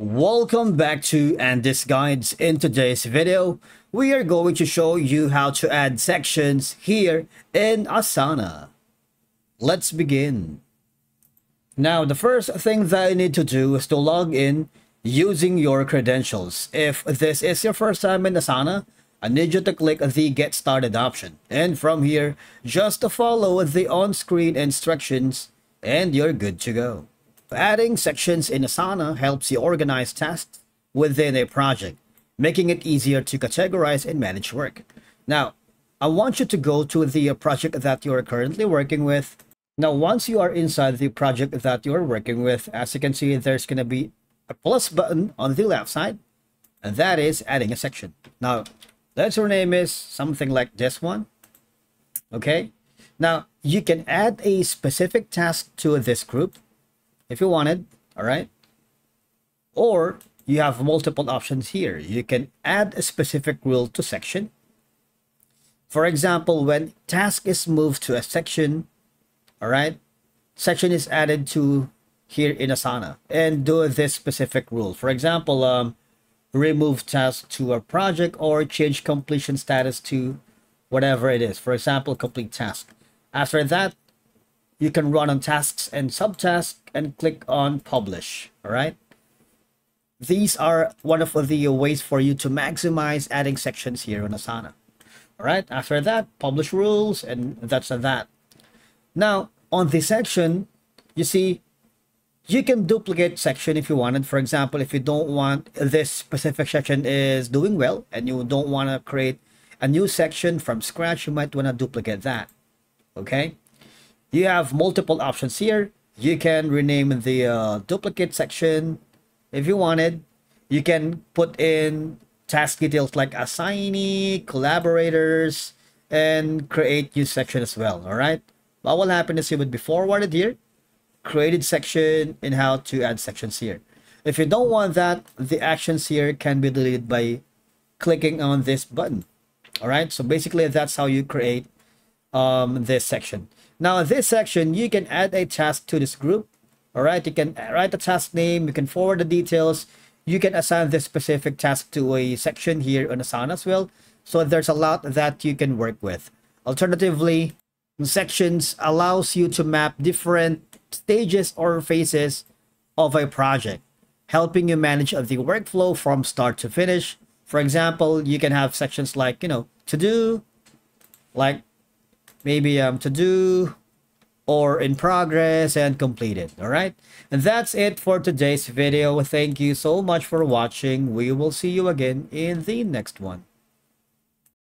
Welcome back to Andy's Guides. In today's video, we are going to show you how to add sections here in Asana. Let's begin. Now, the first thing that you need to do is to log in using your credentials. If this is your first time in Asana, I need you to click the Get Started option. And from here, just to follow the on-screen instructions and you're good to go. Adding sections in Asana helps you organize tasks within a project, making it easier to categorize and manage work. Now, I want you to go to the project that you're currently working with. Now, once you are inside the project that you're working with, as you can see, there's going to be a plus button on the left side, and that is adding a section. Now, let's rename is something like this one. Okay. Now, you can add a specific task to this group if you wanted, all right? Or you have multiple options here. You can add a specific rule to section. For example, when task is moved to a section, all right, section is added to here in Asana and do this specific rule. For example, remove task to a project or change completion status to whatever it is. For example, complete task. After that, you can run on tasks and subtasks and click on publish. All right. These are one of the ways for you to maximize adding sections here in Asana. All right. After that, publish rules, and that's that. Now, on the section, you see, you can duplicate section if you wanted. For example, if you don't want this specific section is doing well and you don't want to create a new section from scratch, you might want to duplicate that. Okay. You have multiple options here. You can rename the duplicate section if you wanted. You can put in task details like assignee, collaborators, and create new section as well. All right. What will happen is you would be forwarded here, created section, and how to add sections here. If you don't want that, the actions here can be deleted by clicking on this button. All right. So basically, that's how you create this section. Now, this section, you can add a task to this group. All right, you can write the task name, you can forward the details, you can assign this specific task to a section here on Asana as well. So there's a lot that you can work with. Alternatively, sections allows you to map different stages or phases of a project, helping you manage the workflow from start to finish. For example, you can have sections like, to do, like maybe to do, or in progress, and completed. All right, and that's it for today's video. Thank you so much for watching. We will see you again in the next one.